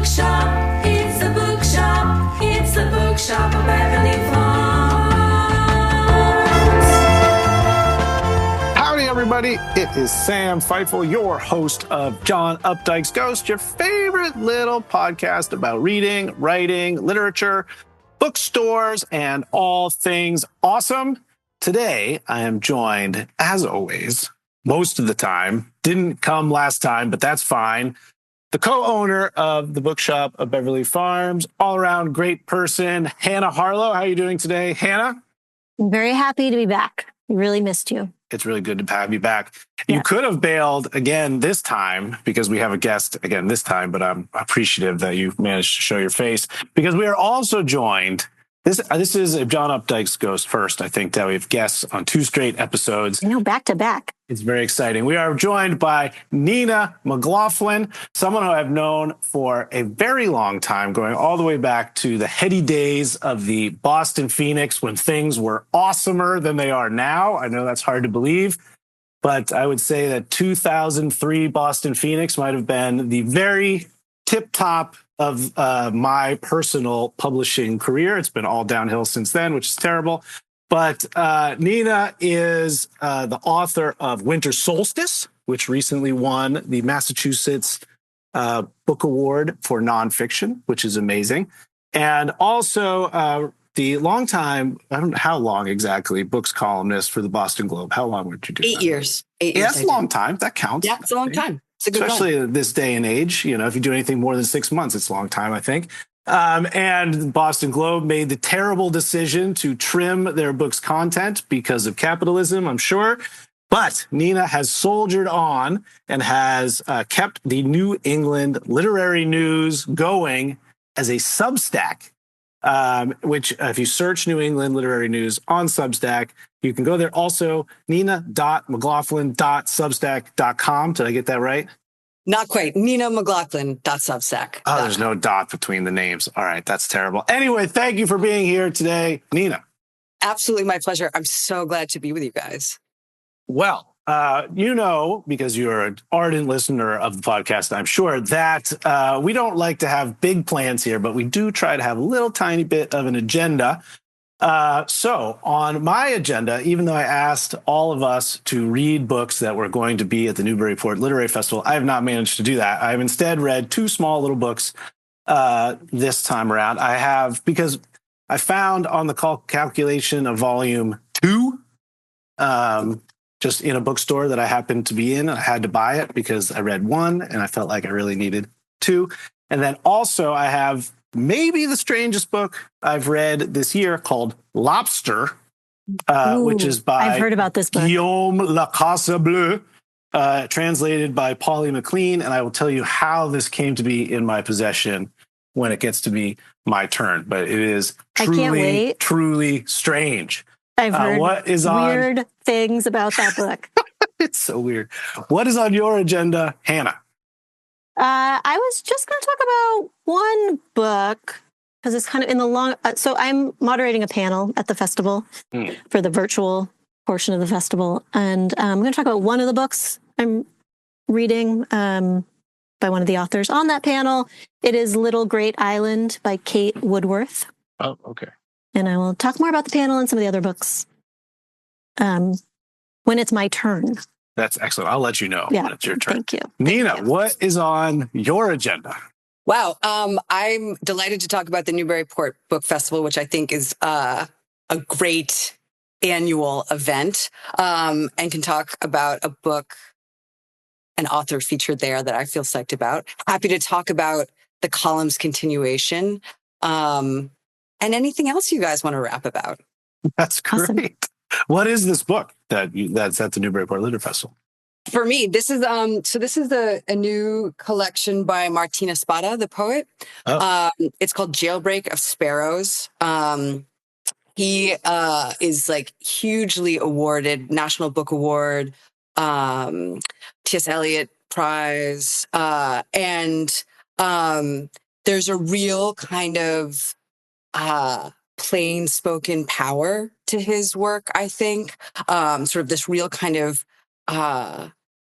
bookshop. It's the bookshop. It's the bookshop of Beverly Farms. Howdy, everybody. It is Sam Feifel, your host of John Updike's Ghost, your favorite little podcast about reading, writing, literature, bookstores, and all things awesome. Today, I am joined, as always, most of the time. Didn't come last time, but that's fine. The co-owner of the bookshop of Beverly Farms, all-around great person, Hannah Harlow. How are you doing today, Hannah? I'm very happy to be back. I really missed you. It's really good to have you back. Yeah. You could have bailed again this time because we have a guest again this time, but I'm appreciative that you managed to show your face because we are also joined. This is John Updike's Ghost first, I think, that we have guests on 2 straight episodes. Back to back. It's very exciting. We are joined by Nina MacLaughlin, someone who I've known for a very long time, going all the way back to the heady days of the Boston Phoenix when things were awesomer than they are now. I know that's hard to believe, but I would say that 2003 Boston Phoenix might have been the very tip-top of my personal publishing career. It's been all downhill since then, which is terrible. But Nina is the author of Winter Solstice, which recently won the Massachusetts Book Award for nonfiction, which is amazing. And also the longtime, I don't know how long exactly, books columnist for the Boston Globe. How long would you do 8 that? years. 8 years. Yeah, that's a long time. That counts. Yeah, it's a long time. It's a good Especially run. this day and age. You know, if you do anything more than 6 months, it's a long time, I think. And the Boston Globe made the terrible decision to trim their book's content because of capitalism, I'm sure. But Nina has soldiered on and has kept the New England Literary News going as a Substack, which if you search New England Literary News on Substack, you can go there. Also, nina.mclaughlin.substack.com. Did I get that right? Not quite. Nina MacLaughlin.substack. Oh, there's no dot between the names. All right, that's terrible. Anyway, thank you for being here today, Nina. Absolutely my pleasure. I'm so glad to be with you guys. Well, you know, because you're an ardent listener of the podcast, I'm sure, that we don't like to have big plans here, but we do try to have a little tiny bit of an agenda. So on my agenda, even though I asked all of us to read books that were going to be at the Newburyport Literary Festival, I have not managed to do that. I've instead read 2 small little books this time around. I have, because I found on the calculation of volume 2, just in a bookstore that I happened to be in. I had to buy it because I read 1 and I felt like I really needed 2. And then also I have maybe the strangest book I've read this year called Lobster, which is by I've heard about this book. Guillaume Lacasble, translated by Polly McLean. And I will tell you how this came to be in my possession when it gets to be my turn. But it is truly strange. I've heard what is weird things about that book. It's so weird. What is on your agenda, Hannah? I was just going to talk about one book because it's kind of in the long. So I'm moderating a panel at the festival for the virtual portion of the festival, and I'm going to talk about one of the books I'm reading by one of the authors on that panel. It is Little Great Island by Kate Woodworth. Oh, okay. And I will talk more about the panel and some of the other books when it's my turn. That's excellent. I'll let you know when it's your turn. Thank you. Nina, what is on your agenda? Wow. I'm delighted to talk about the Newburyport Book Festival, which I think is a great annual event, and can talk about a book, an author featured there that I feel psyched about. Happy to talk about the column's continuation, and anything else you guys want to rap about. That's great. Awesome. What is this book that's at the Newburyport Literary Festival? For me, this is a new collection by Martin Espada, the poet. Oh. It's called Jailbreak of Sparrows. He is like hugely awarded, National Book Award, T.S. Eliot Prize, and there's a real kind of plain spoken power to his work, I think. Sort of this real kind of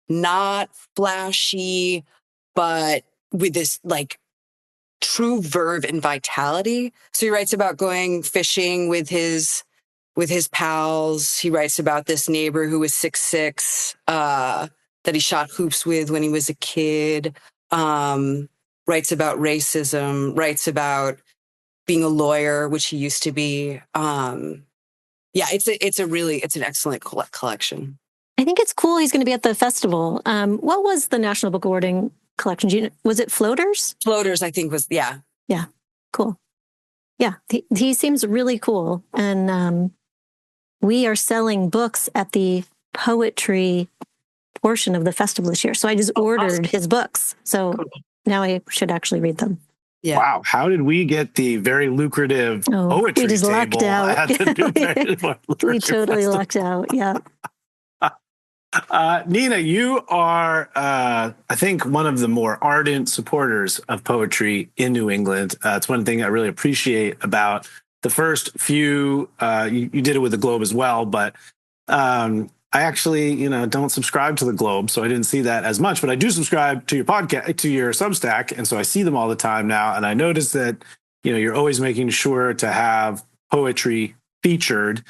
not flashy, but with this like true verve and vitality. So he writes about going fishing with his pals. He writes about this neighbor who was 6'6", that he shot hoops with when he was a kid. Writes about racism, writes about being a lawyer, which he used to be. It's an excellent collection. I think it's cool he's going to be at the festival. What was the National Book Awarding collection? Was it Floaters? Floaters, I think, was, yeah. Yeah, cool. Yeah, he seems really cool. And we are selling books at the poetry portion of the festival this year. So I just ordered his books. So now I should actually read them. Yeah. Wow. How did we get the very lucrative poetry we just table lucked out. at the Newburyport Literary We totally Festival? lucked out. Yeah. Nina, you are, I think, one of the more ardent supporters of poetry in New England. It's one thing I really appreciate about the first few. You did it with the Globe as well, but I actually, don't subscribe to the Globe, so I didn't see that as much. But I do subscribe to your podcast, to your Substack, and so I see them all the time now. And I notice that you're always making sure to have poetry featured.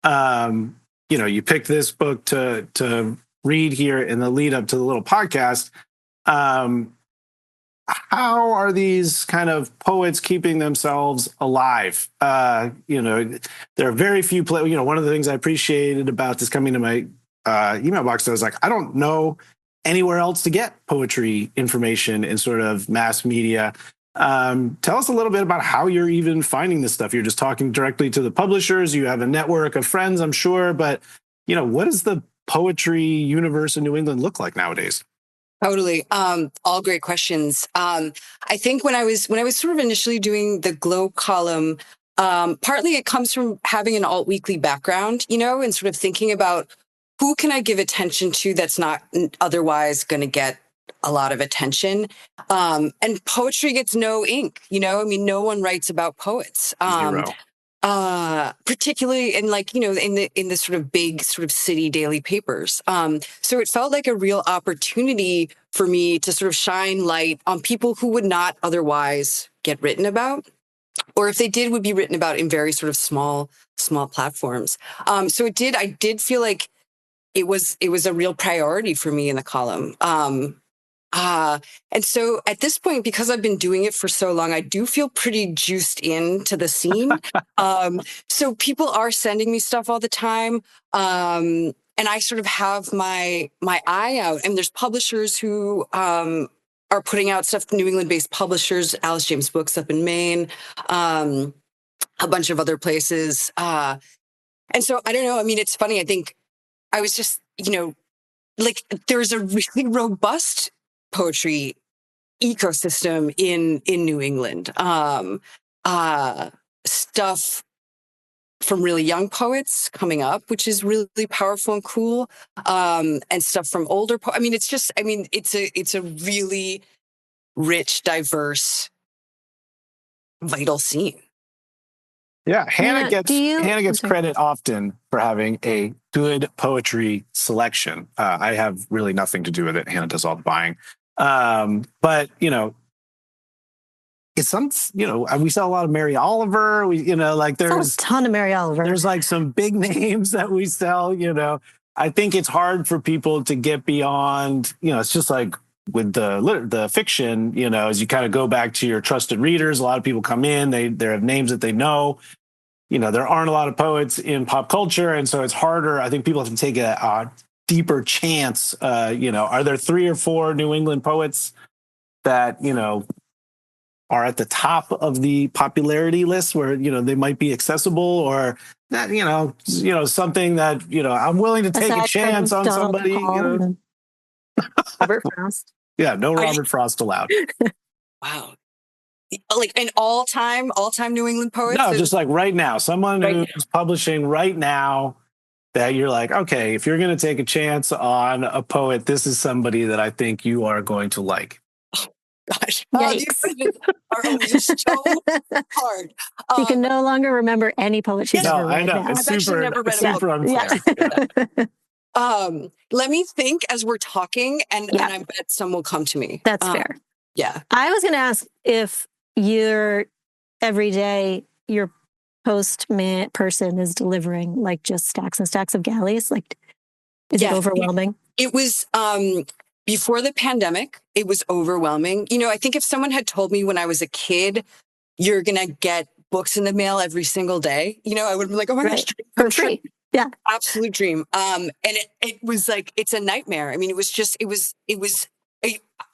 You picked this book to read here in the lead up to the little podcast. How are these kind of poets keeping themselves alive? There are very few one of the things I appreciated about this coming to my email box, I was like, I don't know anywhere else to get poetry information in sort of mass media. Tell us a little bit about how you're even finding this stuff. You're just talking directly to the publishers. You have a network of friends, I'm sure, but what does the poetry universe in New England look like nowadays? Totally. All great questions. I think when I was sort of initially doing the Globe column, partly it comes from having an alt weekly background, and sort of thinking about who can I give attention to that's not otherwise going to get a lot of attention. And poetry gets no ink, no one writes about poets. Zero. Particularly in in the sort of big sort of city daily papers. So it felt like a real opportunity for me to sort of shine light on people who would not otherwise get written about, or if they did, would be written about in very sort of small platforms. So I did feel like it was a real priority for me in the column. And so at this point, because I've been doing it for so long, I do feel pretty juiced into the scene. So people are sending me stuff all the time. And I sort of have my eye out, and there's publishers who, are putting out stuff, New England-based publishers, Alice James Books up in Maine, a bunch of other places. And so I don't know. I mean, it's funny. I think I was just, there's a really robust poetry ecosystem in New England. Stuff from really young poets coming up, which is really powerful and cool. And stuff from older poets. I mean, it's a really rich, diverse, vital scene. Yeah, Hannah Yeah, gets credit often for having a good poetry selection. I have really nothing to do with it. Hannah does all the buying. But it's we sell a lot of Mary Oliver. There's a ton of Mary Oliver. There's like some big names that we sell. I think it's hard for people to get beyond. It's just like with the fiction. As you kind of go back to your trusted readers, a lot of people come in. They have names that they know. There aren't a lot of poets in pop culture, and so it's harder. I think people have to take a deeper chance. Are there 3 or 4 New England poets that are at the top of the popularity list where they might be accessible, or that something that I'm willing to take a chance on somebody? Robert Frost. Yeah, no Robert Frost allowed. Wow. Like an all-time New England poet? No, just like right now, someone who's publishing right now that you're like, okay, if you're going to take a chance on a poet, this is somebody that I think you are going to like. Oh, gosh. Yikes. You're so hard. You can no longer remember any poet she's ever read. I know. Now. It's I've actually never read a super book. unfair. Yeah. Let me think as we're talking, and I bet some will come to me. That's fair. Yeah. I was going to ask if you're every day your postman person is delivering like just stacks and stacks of galleys. Like, is it overwhelming? It was before the pandemic. It was overwhelming. You know, I think if someone had told me when I was a kid, you're gonna get books in the mail every single day, you know, I would be like, oh my gosh, for free. Yeah, absolute dream. And it was like, it's a nightmare. I mean, it was.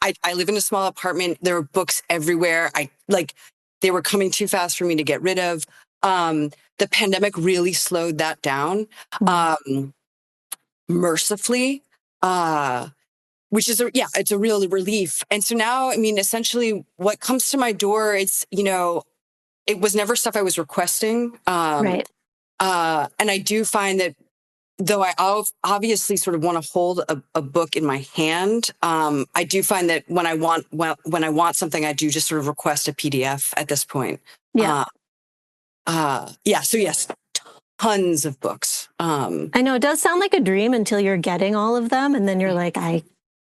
I live in a small apartment. There were books everywhere. They were coming too fast for me to get rid of. The pandemic really slowed that down, mercifully, which is it's a real relief. And so now, I mean, essentially what comes to my door, it's, you know, it was never stuff I was requesting. right. And I do find that though I obviously sort of want to hold a book in my hand, I do find that when I want something, I do just sort of request a PDF at this point. Yeah. So yes, tons of books. I know it does sound like a dream until you're getting all of them. And then you're like, I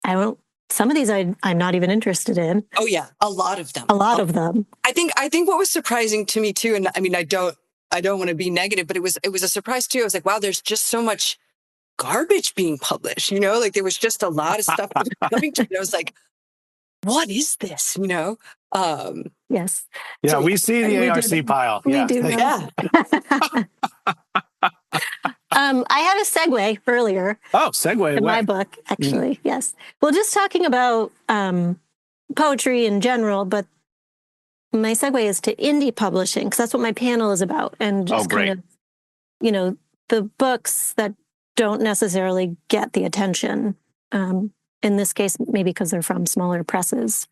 don't, some of these I'm not even interested in. Oh yeah. A lot of them. A lot of them. I think what was surprising to me too, and I mean, I don't want to be negative, but it was a surprise too. I was like, wow, there's just so much garbage being published, you know, like there was just a lot of stuff coming to me. I was like, what is this? You know? Yes. Yeah, So, we see the ARC pile. We Yeah. do. Yeah. I had a segue earlier. Oh, segue in away. my book, actually. Yes. Well, just talking about poetry in general, but my segue is to indie publishing because that's what my panel is about. And just kind of, you know, the books that don't necessarily get the attention. In this case, maybe because they're from smaller presses.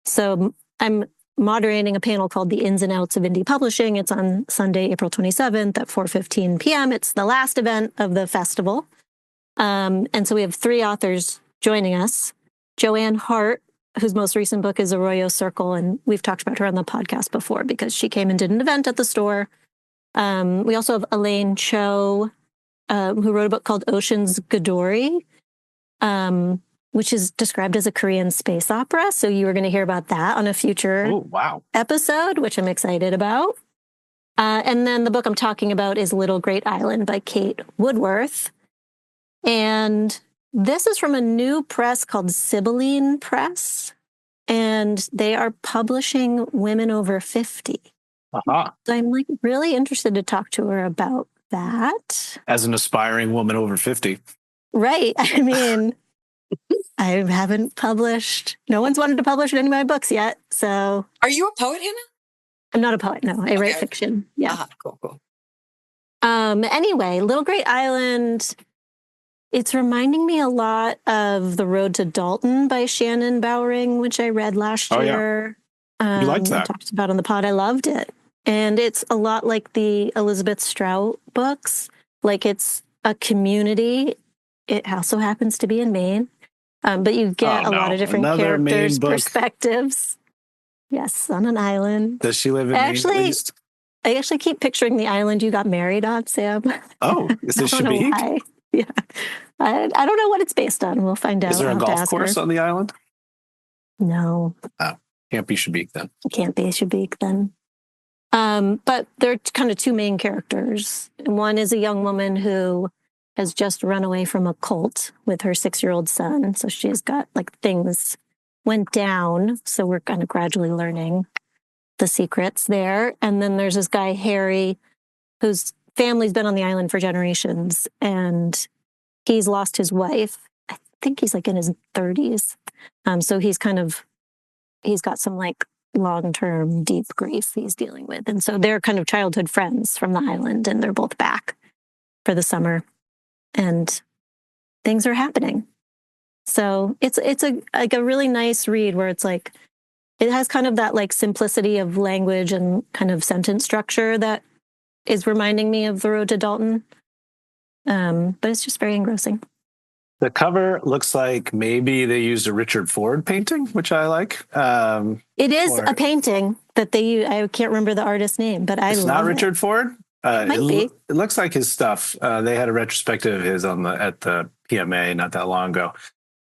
So I'm moderating a panel called The Ins and Outs of Indie Publishing. It's on Sunday, April 27th at 4:15 p.m. It's the last event of the festival. And so we have 3 authors joining us. Joanne Hart, whose most recent book is Arroyo Circle, and we've talked about her on the podcast before because she came and did an event at the store. We also have Elaine Cho, who wrote a book called Ocean's Godori, which is described as a Korean space opera. So you were going to hear about that on a future episode, which I'm excited about. And then the book I'm talking about is Little Great Island by Kate Woodworth. And this is from a new press called Sibylline Press. And they are publishing women over 50. Uh-huh. So I'm like really interested to talk to her about that. As an aspiring woman over 50. Right. I mean, I haven't published. No one's wanted to publish any of my books yet. So, are you a poet, Hannah? I'm not a poet. No, I write fiction. Yeah. Cool. Anyway, Little Great Island. It's reminding me a lot of The Road to Dalton by Shannon Bowring, which I read last year. You liked that? I talked about on the pod. I loved it, and it's a lot like the Elizabeth Strout books. Like it's a community. It also happens to be in Maine. But you get a lot of different characters' perspectives. Yes, on an island. Does she live in Maine at least? I actually keep picturing the island you got married on, Sam. Oh, is it Shabik? Yeah. I don't know what it's based on. We'll find out. Is there a golf course on the island? No. Oh, can't be Shabik then. Can't be Shabik then. But there are kind of 2 main characters. One is a young woman who has just run away from a cult with her 6-year-old son. So she's got like things went down. So we're kind of gradually learning the secrets there. And then there's this guy, Harry, whose family's been on the island for generations. And he's lost his wife. I think he's like in his 30s. So he's got some like long-term deep grief he's dealing with. And so they're kind of childhood friends from the island and they're both back for the summer. And things are happening. So it's a really nice read where it's like, it has kind of that like simplicity of language and kind of sentence structure that is reminding me of The Road to Dalton. But it's just very engrossing. The cover looks like maybe they used a Richard Ford painting, which I like. It is a painting that they use. I can't remember the artist's name, but it's not Richard Ford. It looks like his stuff. They had a retrospective of his at the PMA not that long ago.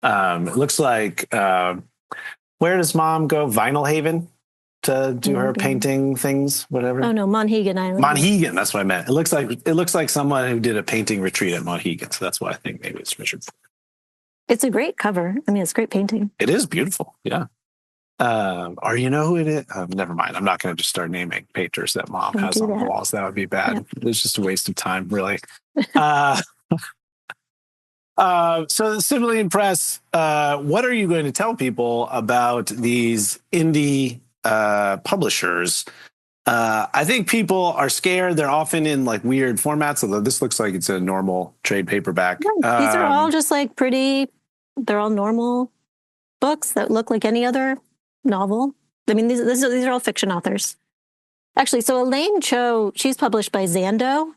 It looks like where does Mom go? Vinyl Haven. to do her painting things, whatever? Oh no, Monhegan Island. Monhegan, that's what I meant. It looks like someone who did a painting retreat at Monhegan, so that's why I think maybe it's Richard. It's a great cover. I mean, it's a great painting. It is beautiful, yeah. Or you know who it is? Never mind. I'm not going to just start naming painters that Mom has on the walls. That would be bad. Yeah. It's just a waste of time, really. So the Civilian Press, what are you going to tell people about these indie publishers? I think people are scared. They're often in like weird formats, although this looks like it's a normal trade paperback. Yeah, these are all just like they're all normal books that look like any other novel. I mean, these are all fiction authors. Actually, so Elaine Cho, she's published by Zando.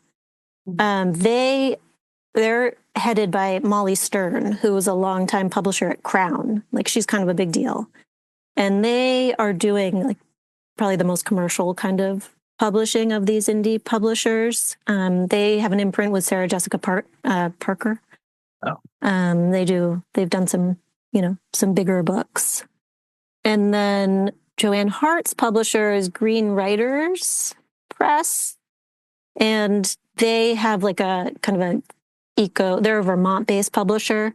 They're headed by Molly Stern, who was a longtime publisher at Crown. Like, she's kind of a big deal. And they are doing like probably the most commercial kind of publishing of these indie publishers. They have an imprint with Sarah Jessica Parker. Oh. They've done some bigger books. And then Joanne Hart's publisher is Green Writers Press. And they have like a kind of they're a Vermont-based publisher,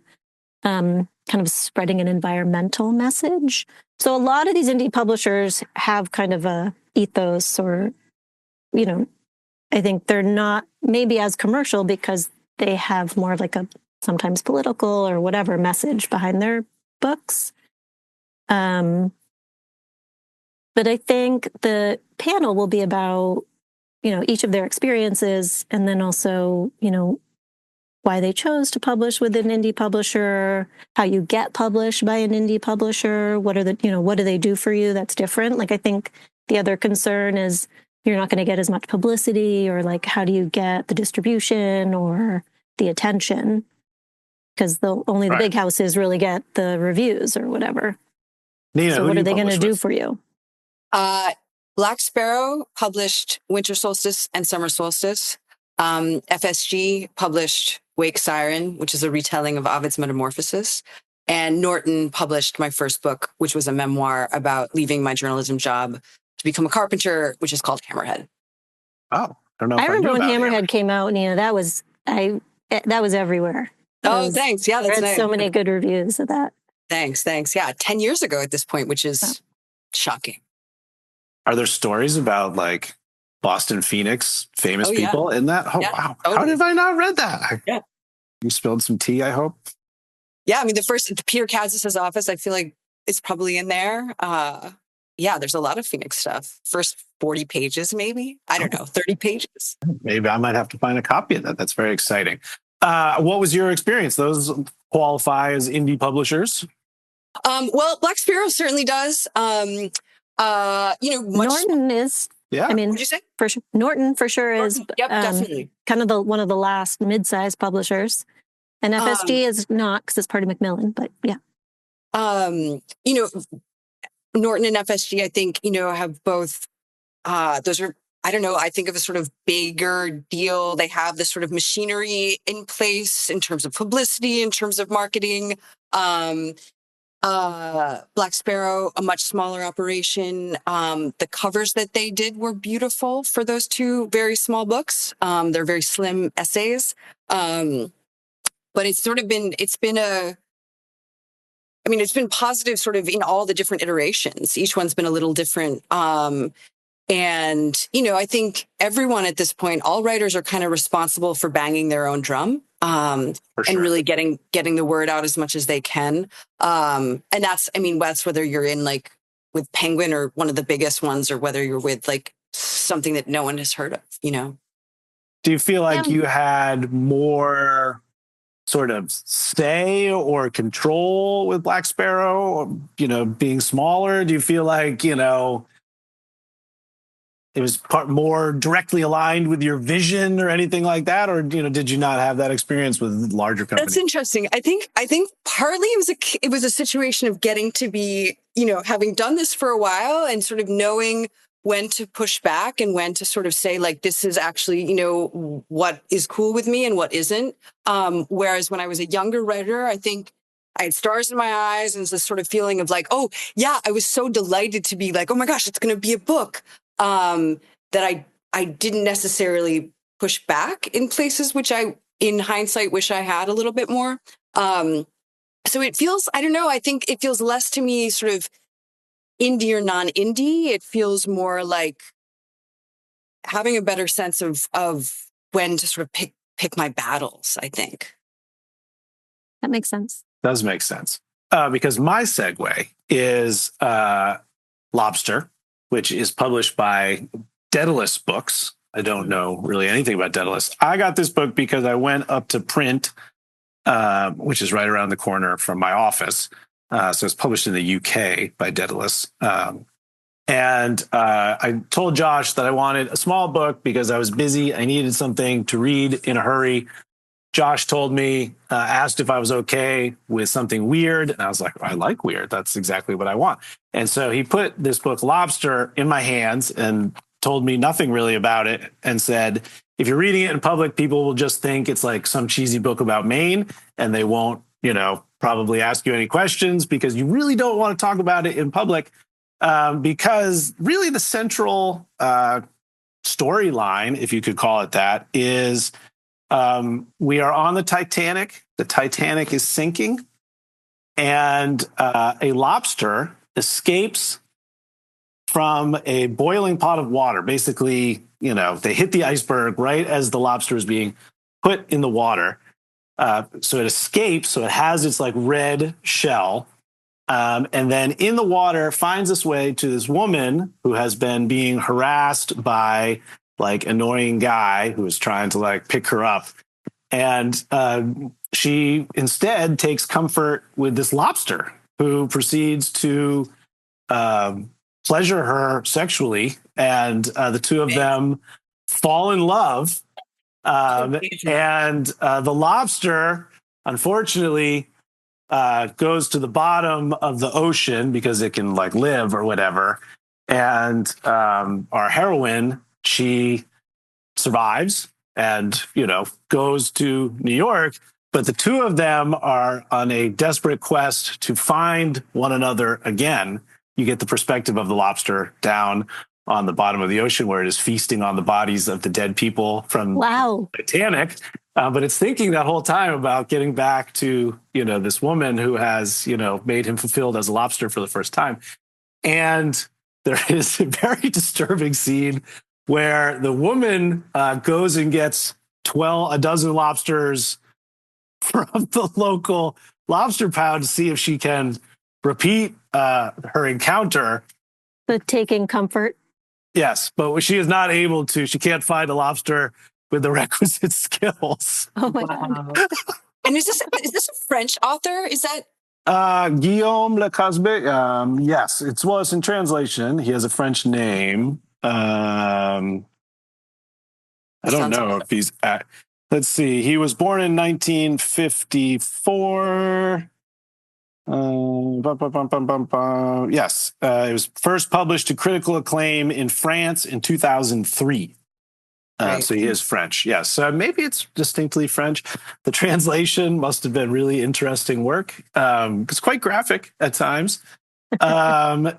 kind of spreading an environmental message. So a lot of these indie publishers have kind of a ethos, or, I think they're not maybe as commercial because they have more of like a sometimes political or whatever message behind their books. But I think the panel will be about, each of their experiences, and then also, why they chose to publish with an indie publisher, how you get published by an indie publisher, what do they do for you that's different? Like, I think the other concern is you're not going to get as much publicity, or like, how do you get the distribution or the attention? Because only the big houses really get the reviews or whatever. Nina, so what are they going to do for you? Black Sparrow published Winter Solstice and Summer Solstice. FSG published Wake Siren, which is a retelling of Ovid's Metamorphosis. And Norton published my first book, which was a memoir about leaving my journalism job to become a carpenter, which is called Hammerhead. Oh, I don't know. I remember when Hammerhead came out, Nina, that was everywhere. Thanks. Yeah, that's nice. So many good reviews of that. Thanks. Yeah, 10 years ago at this point, which is shocking. Are there stories about like Boston Phoenix famous people in that? Oh, yeah, wow. Totally. How have I not read that? Yeah. You spilled some tea, I hope. Yeah, I mean, the Peter Kadzis' office, I feel like it's probably in there. There's a lot of Phoenix stuff. First 40 pages, maybe. I don't know, 30 pages. Maybe I might have to find a copy of that. That's very exciting. What was your experience? Those qualify as indie publishers? Well, Black Sparrow certainly does. Norton is. Yeah. I mean, what'd you say? For sure, Norton for sure is. Yep, definitely. Kind of one of the last mid-sized publishers, and FSG is not because it's part of Macmillan. But yeah. Norton and FSG, I think, have both. Those are, I don't know, I think of a sort of bigger deal. They have this sort of machinery in place in terms of publicity, in terms of marketing. Black Sparrow, a much smaller operation. The covers that they did were beautiful for those two very small books. They're very slim essays. But it's been positive sort of in all the different iterations. Each one's been a little different. I think everyone at this point, all writers are kind of responsible for banging their own drum. And really getting the word out as much as they can. And that's whether you're in like with Penguin or one of the biggest ones, or whether you're with like something that no one has heard of, Do you feel like you had more sort of say or control with Black Sparrow, being smaller? Do you feel like, it was more directly aligned with your vision or anything like that? Or, did you not have that experience with larger companies? That's interesting. I think partly it was a situation of getting to be, having done this for a while and sort of knowing when to push back and when to sort of say, like, this is actually, what is cool with me and what isn't. Whereas when I was a younger writer, I think I had stars in my eyes and this sort of feeling of like, oh yeah, I was so delighted to be like, oh my gosh, it's going to be a book, that I didn't necessarily push back in places which I, in hindsight, wish I had a little bit more. So it feels, I don't know, I think it feels less to me sort of indie or non-indie. It feels more like having a better sense of when to sort of pick my battles, I think. That makes sense. Does make sense. Because my segue is Lobster, which is published by Daedalus Books. I don't know really anything about Daedalus. I got this book because I went up to print, which is right around the corner from my office. So it's published in the UK by Daedalus. And I told Josh that I wanted a small book because I was busy. I needed something to read in a hurry. Josh told me, asked if I was okay with something weird. And I was like, I like weird. That's exactly what I want. And so he put this book, Lobster, in my hands and told me nothing really about it and said, if you're reading it in public, people will just think it's like some cheesy book about Maine and they won't, probably ask you any questions because you really don't want to talk about it in public. Because really the central storyline, if you could call it that, is we are on the Titanic. The Titanic is sinking, and a lobster escapes from a boiling pot of water. Basically, they hit the iceberg right as the lobster is being put in the water. So it escapes. So it has its like red shell. And then in the water finds its way to this woman who has been being harassed by like annoying guy who is trying to like pick her up. And she instead takes comfort with this lobster who proceeds to pleasure her sexually. And the two of them fall in love. And the lobster, unfortunately, goes to the bottom of the ocean because it can like live or whatever. And our heroine, she survives and, goes to New York. But the two of them are on a desperate quest to find one another again. You get the perspective of the lobster down on the bottom of the ocean where it is feasting on the bodies of the dead people from the Titanic. But it's thinking that whole time about getting back to, this woman who has, made him fulfilled as a lobster for the first time. And there is a very disturbing scene where the woman goes and gets a dozen lobsters from the local lobster pound to see if she can repeat her encounter. But taking comfort. Yes, but she is not able to. She can't find a lobster with the requisite skills. Oh my God. And is this a French author? Is that Guillaume Lacasble? Yes, it's in translation. He has a French name. I don't know if he's at. Let's see. He was born in 1954. Yes, it was first published to critical acclaim in France in 2003. Right. So he is French. Yes. So maybe it's distinctly French. The translation must have been really interesting work. It's quite graphic at times. But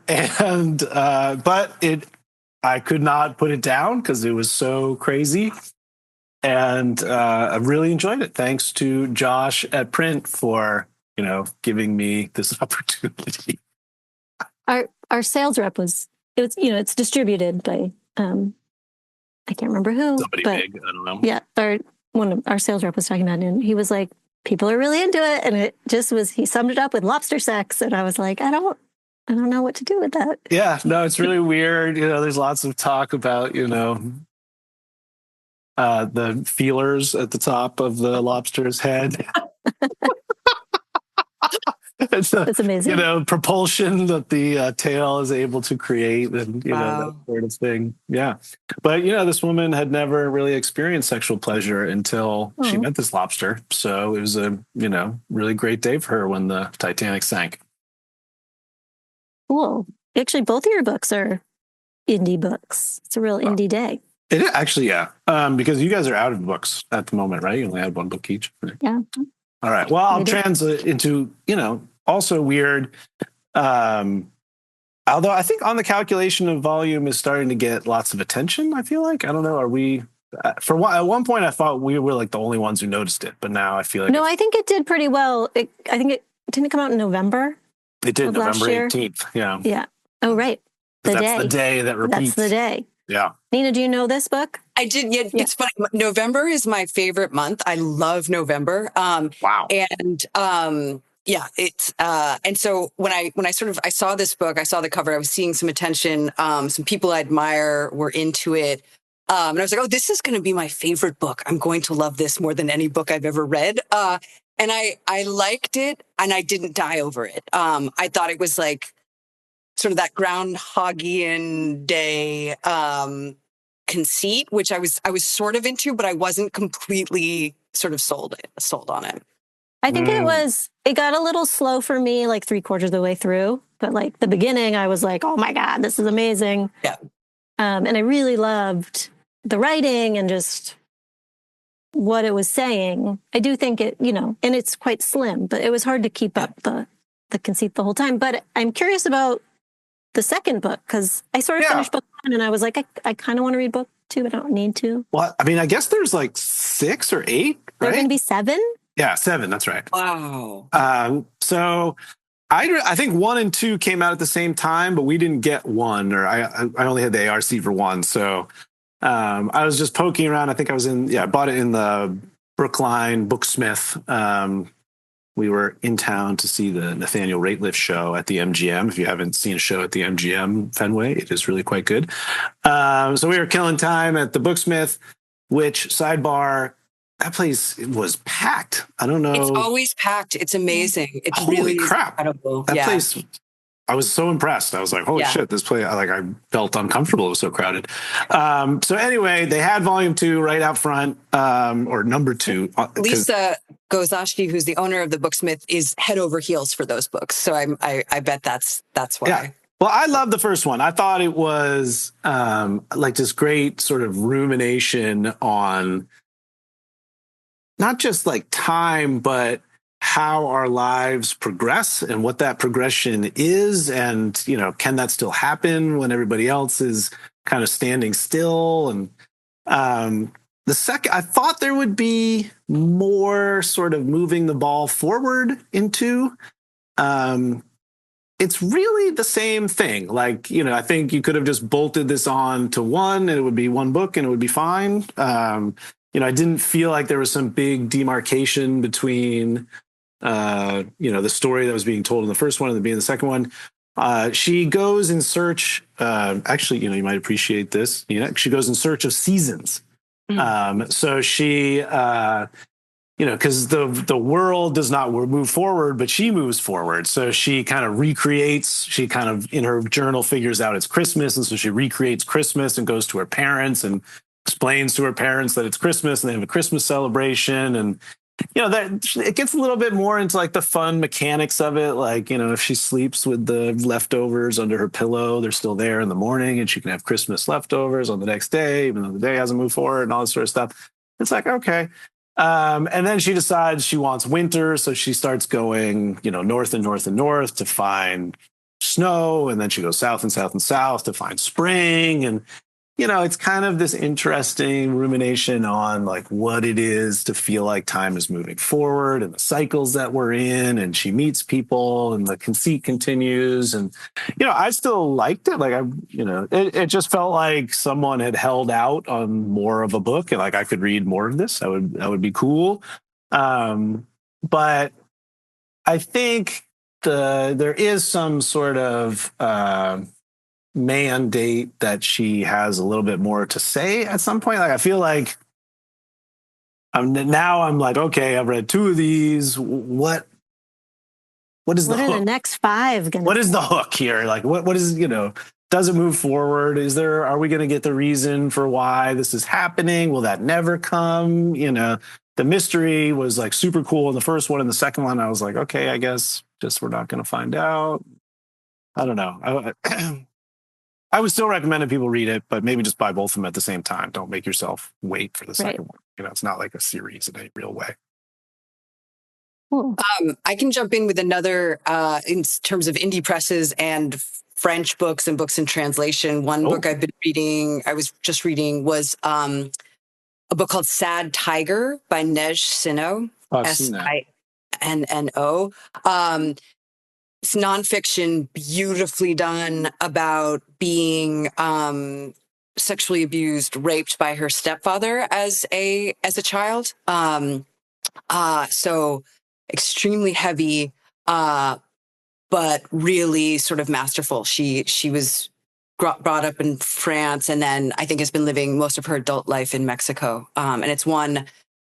I could not put it down because it was so crazy. And I really enjoyed it. Thanks to Josh at Print for, giving me this opportunity. Our sales rep it's distributed by, I can't remember who. Somebody big, I don't know. Yeah, one of our sales rep was talking about it, and he was like, people are really into it. And it just he summed it up with lobster sex. And I was like, I don't know what to do with that. Yeah, no, it's really weird. There's lots of talk about, the feelers at the top of the lobster's head. It's amazing. Propulsion that the tail is able to create and, that sort of thing. Yeah. But, this woman had never really experienced sexual pleasure until she met this lobster. So it was a, really great day for her when the Titanic sank. Cool. Actually, both of your books are indie books. It's a real indie day. It is actually, yeah. Because you guys are out of books at the moment, right? You only had one book each. Yeah. All right. Well, I'll translate into, also weird. Although I think On the Calculation of Volume is starting to get lots of attention, I feel like. I don't know. Are we, at one point I thought we were like the only ones who noticed it, but now I feel like. No, I think it did pretty well. I think it didn't come out in November. It did, November 18th. Yeah. Yeah. Oh, right. That's the day that repeats. That's the day. Yeah. Nina, do you know this book? I did. Yeah, it's funny. November is my favorite month. I love November. Wow. And yeah, it's and so when I saw this book, I saw the cover, I was seeing some attention. Some people I admire were into it. And I was like, oh, this is going to be my favorite book. I'm going to love this more than any book I've ever read. And I liked it, and I didn't die over it. I thought it was like sort of that Groundhogian Day conceit, which I was sort of into, but I wasn't completely sort of sold on it. I think it got a little slow for me, like 3/4 of the way through. But like the beginning, I was like, oh my God, this is amazing. Yeah. And I really loved the writing and just what it was saying. I do think it, and it's quite slim, but it was hard to keep up the conceit the whole time. But I'm curious about the second book, because I sort of finished book 1 and I was like, I kind of want to read book 2, but I don't need to. Well, I mean, I guess there's like 6 or 8, right? There are going to be 7? Yeah, 7. That's right. Wow. So I think 1 and 2 came out at the same time, but we didn't get 1, or I only had the ARC for 1. So I was just poking around. I think I bought it in the Brookline Booksmith. We were in town to see the Nathaniel Rateliff show at the MGM. If you haven't seen a show at the MGM Fenway, it is really quite good. So we were killing time at the Booksmith, which, sidebar, that place was packed. I don't know. It's always packed. It's amazing. It's Holy really crap. incredible. That place, I was so impressed. I was like, holy shit, this place, I felt uncomfortable. It was so crowded. So anyway, they had volume 2 right out front, or number 2. Lisa Gozashki, who's the owner of the Booksmith, is head over heels for those books. So I bet that's why. Yeah. Well, I love the first one. I thought it was like this great sort of rumination on not just like time, but how our lives progress and what that progression is. And, can that still happen when everybody else is kind of standing still? And the second, I thought there would be more sort of moving the ball forward into. It's really the same thing. Like, I think you could have just bolted this on to 1 and it would be 1 book and it would be fine. I didn't feel like there was some big demarcation between, the story that was being told in the first one and being the second one. She goes in search, actually, you might appreciate this, she goes in search of seasons. So she, because the world does not move forward, but she moves forward. So she kind of recreates, she kind of in her journal figures out it's Christmas. And so she recreates Christmas and goes to her parents and explains to her parents that it's Christmas and they have a Christmas celebration. And, that it gets a little bit more into like the fun mechanics of it. Like, if she sleeps with the leftovers under her pillow, they're still there in the morning and she can have Christmas leftovers on the next day, even though the day hasn't moved forward and all this sort of stuff. It's like, okay. And then she decides she wants winter. So she starts going, north and north and north to find snow. And then she goes south and south and south to find spring. And, it's kind of this interesting rumination on like what it is to feel like time is moving forward and the cycles that we're in. And she meets people and the conceit continues. And, I still liked it. Like, it just felt like someone had held out on more of a book and like I could read more of this. That would be cool. But I think there is some sort of, mandate that she has a little bit more to say at some point. Like I feel like I'm like, okay, I've read 2 of these. What is the hook? What are the next 5 gonna What is the hook here? Like what is, does it move forward? Are we going to get the reason for why this is happening? Will that never come? The mystery was like super cool in the first one and the second one. I was like, okay, I guess just we're not going to find out. I don't know. I would still recommend that people read it, but maybe just buy both of them at the same time. Don't make yourself wait for the second one. It's not like a series in any real way. Cool. I can jump in with another in terms of indie presses and French books and books in translation. One book I was just reading was a book called Sad Tiger by Nej Sino. I've seen that. Sino. It's nonfiction, beautifully done, about being sexually abused, raped by her stepfather as a child. So extremely heavy, but really sort of masterful. She was brought up in France, and then I think has been living most of her adult life in Mexico. And it's won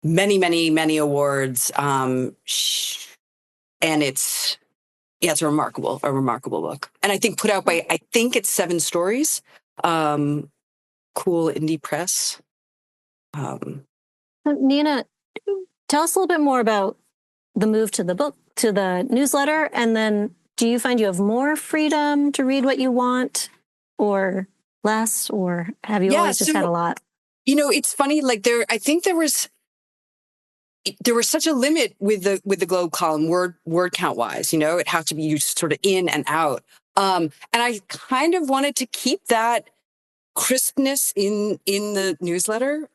many, many, many awards. And it's a remarkable book. And I think put out by, I think it's 7 Stories. Cool indie press. Nina, tell us a little bit more about the move to the book, to the newsletter, and then do you find you have more freedom to read what you want or less, or have you always just had a lot? It's funny, like I think there was such a limit with the Globe column word count wise, it had to be used sort of in and out. And I kind of wanted to keep that crispness in the newsletter,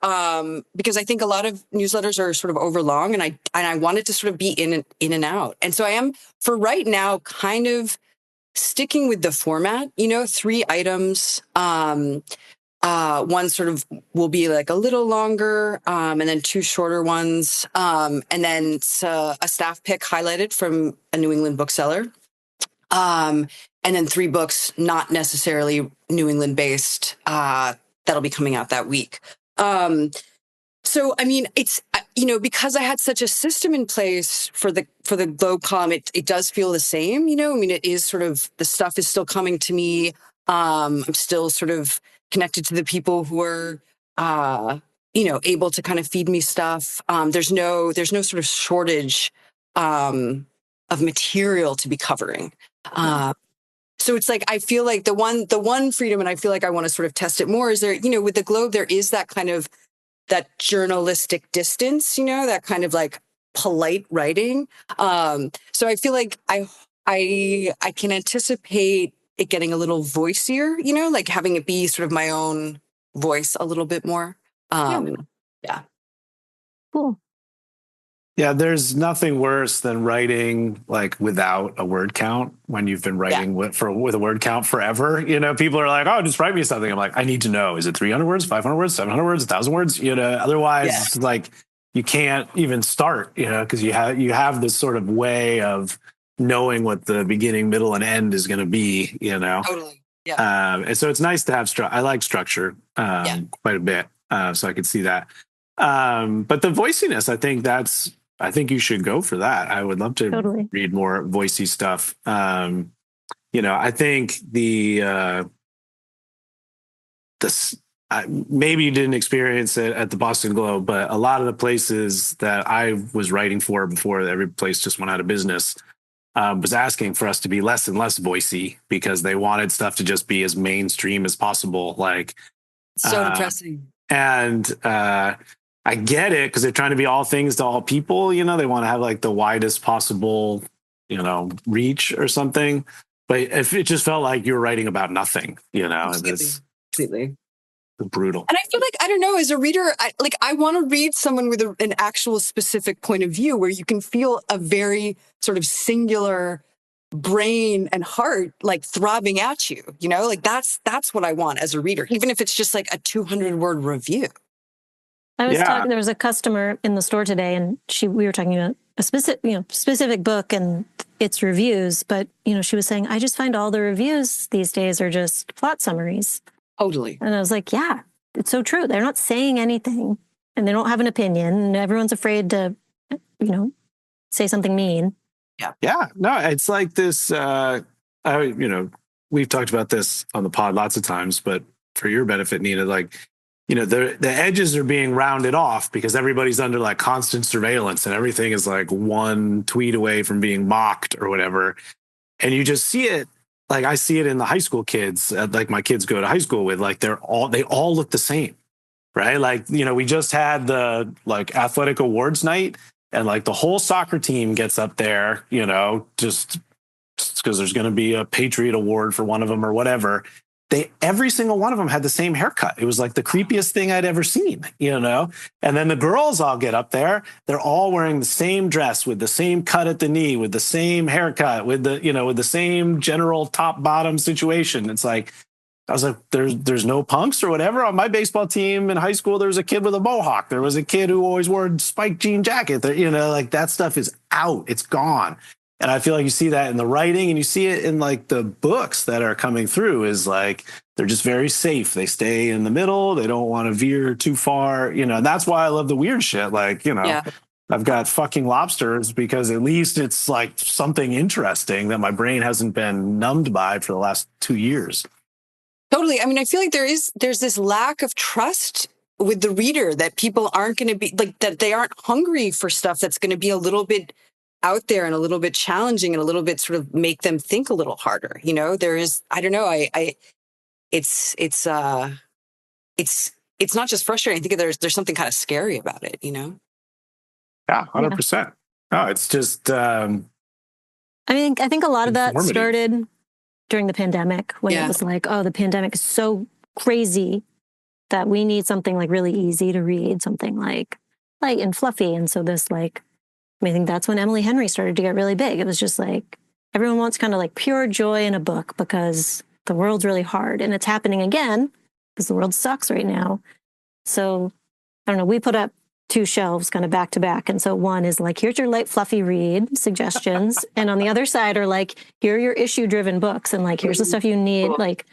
because I think a lot of newsletters are sort of overlong, and I wanted to sort of be in and out. And so I am, for right now, kind of sticking with the format, 3 items. One sort of will be like a little longer, and then 2 shorter ones. And then a staff pick highlighted from a New England bookseller. And then 3 books, not necessarily New England based, that'll be coming out that week. So, I mean, it's, because I had such a system in place for the Globe column, it does feel the same, I mean, it is sort of, the stuff is still coming to me. I'm still sort of connected to the people who are, able to kind of feed me stuff. There's no sort of shortage of material to be covering. So it's like, I feel like the one freedom, and I feel like I want to sort of test it more, is there, with the Globe, there is that kind of, that journalistic distance, that kind of like polite writing. So I feel like I can anticipate it getting a little voicier, like having it be sort of my own voice a little bit more. Yeah. Cool. Yeah, there's nothing worse than writing like without a word count when you've been writing with a word count forever. People are like, "Oh, just write me something." I'm like, "I need to know, is it 300 words, 500 words, 700 words, 1,000 words?" Otherwise, like you can't even start. Because you have this sort of way of knowing what the beginning, middle, and end is going to be. Totally. Yeah. And so it's nice to have I like structure quite a bit, so I could see that. But the voiciness, I think you should go for that. I would love to read more voicey stuff. I think maybe you didn't experience it at the Boston Globe, but a lot of the places that I was writing for before every place just went out of business was asking for us to be less and less voicey because they wanted stuff to just be as mainstream as possible. Like, so depressing. And I get it because they're trying to be all things to all people. They want to have like the widest possible, reach or something. But if it just felt like you were writing about nothing, Completely. Brutal. And I feel like, I don't know, as a reader, I want to read someone with an actual specific point of view where you can feel a very sort of singular brain and heart like throbbing at you. Like that's what I want as a reader, even if it's just like a 200-word review. I was talking. There was a customer in the store today, and we were talking about a specific book and its reviews. But she was saying, I just find all the reviews these days are just plot summaries. Totally. And I was like, yeah, it's so true. They're not saying anything, and they don't have an opinion, and everyone's afraid to, say something mean. Yeah. Yeah. No, it's like this. We've talked about this on the pod lots of times, but for your benefit, Nina, like. The edges are being rounded off because everybody's under like constant surveillance and everything is like one tweet away from being mocked or whatever. And you just see it. Like I see it in the high school kids, like my kids go to high school with, like they all look the same, right? Like, we just had the like athletic awards night and like the whole soccer team gets up there, you know, just because there's going to be a Patriot Award for one of them or whatever. Every single one of them had the same haircut. It was like the creepiest thing I'd ever seen, you know? And then the girls all get up there. They're all wearing the same dress with the same cut at the knee, with the same haircut, with the, you know, with the same general top bottom situation. It's like, I was like, there's no punks or whatever. On my baseball team in high school, there was a kid with a mohawk. There was a kid who always wore a spiked jean jacket. You know, like that stuff is out. It's gone. And I feel like you see that in the writing, and you see it in like the books that are coming through, is like they're just very safe. They stay in the middle. They don't want to veer too far. You know, and that's why I love the weird shit. Like, you know, I've got fucking Lobsters because at least it's like something interesting that my brain hasn't been numbed by for the last 2 years. Totally. I mean, I feel like there's this lack of trust with the reader, that people aren't going to be like, that they aren't hungry for stuff that's going to be a little bit out there and a little bit challenging and a little bit sort of make them think a little harder. You know, there is, I don't know, it's not just frustrating. I think there's something kind of scary about it, you know? Yeah, 100%. No, it's just, I mean, I think a lot of that started during the pandemic, when it was like, oh, the pandemic is so crazy that we need something like really easy to read, something like light and fluffy. And so this like, I think that's when Emily Henry started to get really big. It was just like, everyone wants kind of like pure joy in a book because the world's really hard. And it's happening again because the world sucks right now. So, I don't know, we put up 2 shelves kind of back to back. And so one is like, here's your light, fluffy read suggestions. And on the other side are like, here are your issue-driven books. And like, here's the stuff you need. Like,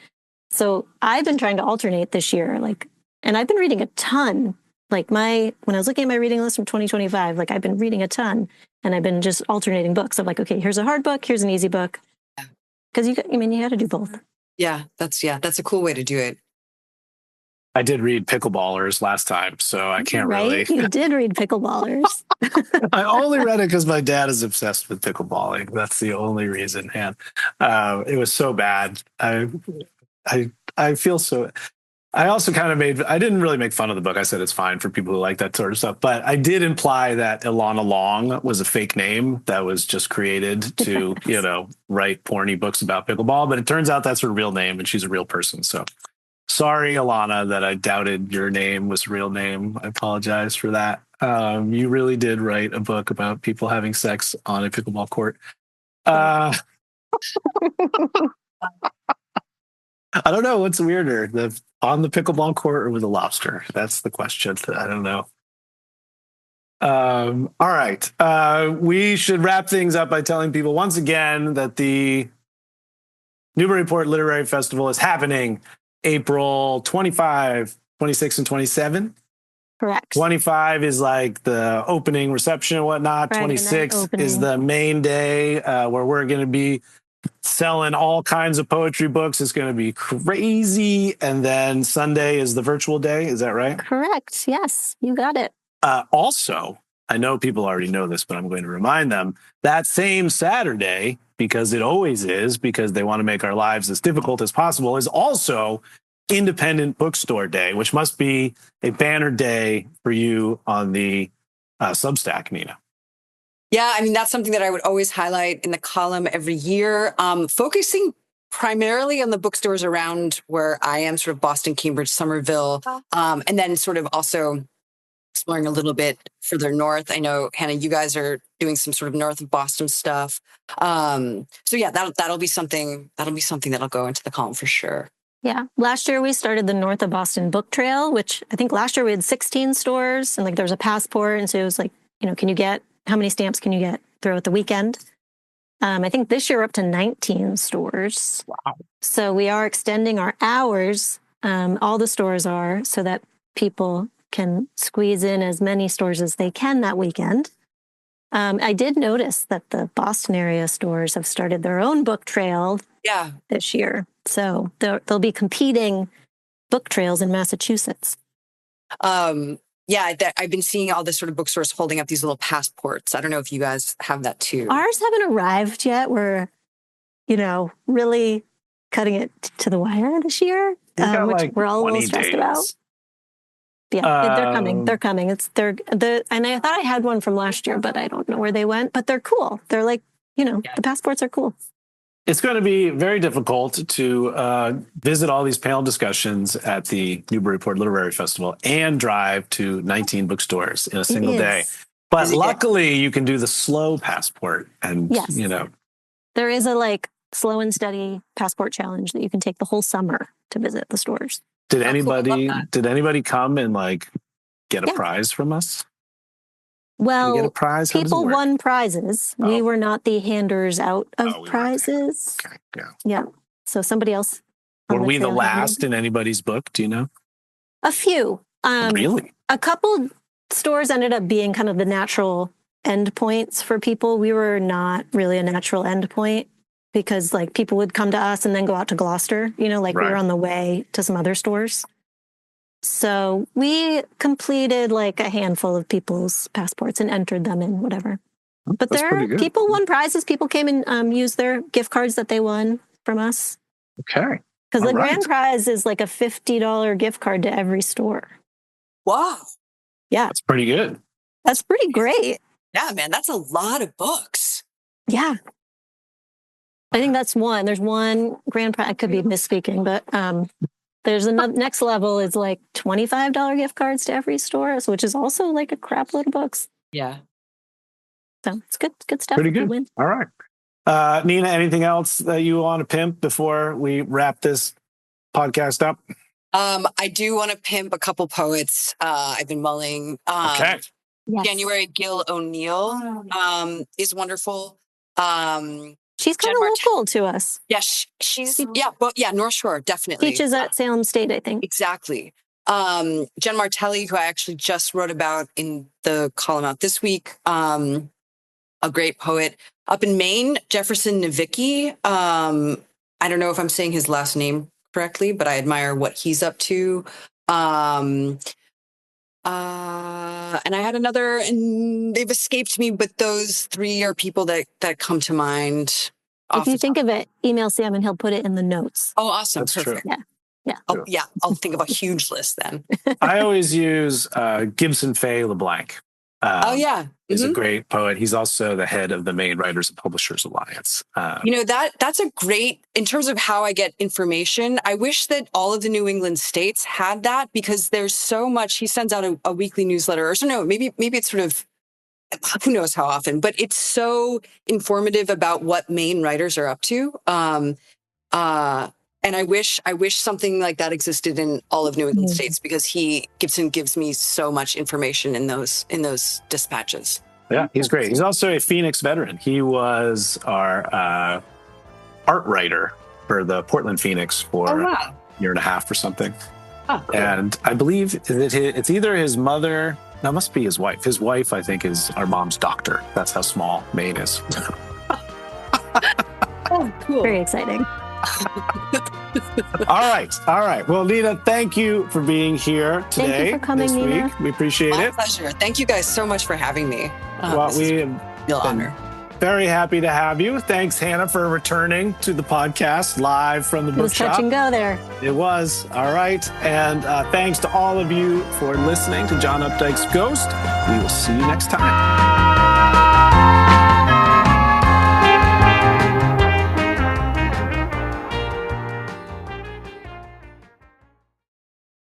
so I've been trying to alternate this year. Like, and I've been reading a ton. Like when I was looking at my reading list from 2025, like I've been reading a ton, and I've been just alternating books. I'm like, okay, here's a hard book, here's an easy book. Because you got to do both. Yeah, that's a cool way to do it. I did read Pickleballers last time, so I can't really. You did read Pickleballers. I only read it because my dad is obsessed with pickleballing. That's the only reason. And it was so bad. I feel so. I also kind of I didn't really make fun of the book. I said it's fine for people who like that sort of stuff. But I did imply that Ilana Long was a fake name that was just created to, you know, write porny books about pickleball. But it turns out that's her real name, and she's a real person. So sorry, Ilana, that I doubted your name was a real name. I apologize for that. You really did write a book about people having sex on a pickleball court. I don't know what's weirder, on the pickleball court or with a lobster. That's the question. I don't know. All right. We should wrap things up by telling people once again that the Newburyport Literary Festival is happening April 25, 26, and 27. Correct. 25 is like the opening reception and whatnot. Friday 26 is the main day where we're going to be selling all kinds of poetry books. It's going to be crazy. And then Sunday is the virtual day. Is that right? Correct. Yes, you got it. Also, I know people already know this, but I'm going to remind them that same Saturday, because it always is, because they want to make our lives as difficult as possible, is also Independent Bookstore Day, which must be a banner day for you on the Substack, Nina. Yeah, I mean, that's something that I would always highlight in the column every year, focusing primarily on the bookstores around where I am, sort of Boston, Cambridge, Somerville, and then sort of also exploring a little bit further north. I know, Hannah, you guys are doing some sort of north of Boston stuff. So yeah, that'll be something that'll go into the column for sure. Yeah. Last year we started the North of Boston Book Trail, which I think last year we had 16 stores, and like there was a passport. And so it was like, how many stamps can you get throughout the weekend? I think this year we're up to 19 stores. Wow. So we are extending our hours. All the stores are, so that people can squeeze in as many stores as they can that weekend. I did notice that the Boston area stores have started their own book trail this year. So they'll be competing book trails in Massachusetts. I've been seeing all the sort of bookstores holding up these little passports. I don't know if you guys have that too. Ours haven't arrived yet. We're, really cutting it to the wire this year, which we're all a little stressed about. Yeah, they're coming. They're coming. And I thought I had one from last year, but I don't know where they went. But they're cool. They're like, the passports are cool. It's going to be very difficult to visit all these panel discussions at the Newburyport Literary Festival and drive to 19 bookstores in a single day. But luckily, you can do the slow passport, and there is a slow and steady passport challenge that you can take the whole summer to visit the stores. Did anybody come and get a prize from us? Well, get a prize? People won prizes. Oh. We were not the handers out of prizes. Okay, yeah. So somebody else. Were we the last in anybody's book? Do you know? A few. Really? A couple stores ended up being kind of the natural endpoints for people. We were not really a natural endpoint because people would come to us and then go out to Gloucester. We were on the way to some other stores. So we completed a handful of people's passports and entered them in whatever. But people won prizes. People came and used their gift cards that they won from us. Okay. Because the grand prize is a $50 gift card to every store. Wow. Yeah. That's pretty good. That's pretty great. Yeah, man. That's a lot of books. Yeah. I think that's one. There's one grand prize. I could be misspeaking, but there's another next level is $25 gift cards to every store, which is also a crap load of books. Yeah. So it's good stuff. Pretty good. All right. Nina, anything else that you want to pimp before we wrap this podcast up? I do want to pimp a couple poets. I've been mulling. Okay. Yes. January Gil O'Neill is wonderful. She's kind of local to us. Yeah, she's North Shore, definitely. Teaches at Salem State, I think. Exactly. Jen Martelli, who I actually just wrote about in the column out this week, a great poet. Up in Maine, Jefferson Nowicki. I don't know if I'm saying his last name correctly, but I admire what he's up to. And I had another, and they've escaped me, but those three are people that come to mind. If you think of it, email Sam and he'll put it in the notes. Oh, awesome. That's perfect. True. Yeah. I'll think of a huge list then. I always use Gibson Fay LeBlanc. He's a great poet. He's also the head of the Maine Writers and Publishers Alliance. That's a great, in terms of how I get information, I wish that all of the New England states had that, because there's so much. He sends out a weekly newsletter, or so no, maybe it's sort of, who knows how often, but it's so informative about what Maine writers are up to. And I wish something like that existed in all of New England states, because Gibson gives me so much information in those dispatches. Yeah, he's great. He's also a Phoenix veteran. He was our art writer for the Portland Phoenix for a year and a half or something. Oh, cool. And I believe that it's either his mother, that must be his wife. His wife, I think, is our mom's doctor. That's how small Maine is. Oh, cool. Very exciting. All right. Well, Nina, thank you for being here today. Thank you for coming, this Nina. week. We appreciate it. My pleasure. Thank you guys so much for having me. We have real honor. Very happy to have you. Thanks, Hannah, for returning to the podcast live from the bookshop. It was touch and go there. It was. All right. And thanks to all of you for listening to John Updike's Ghost. We will see you next time.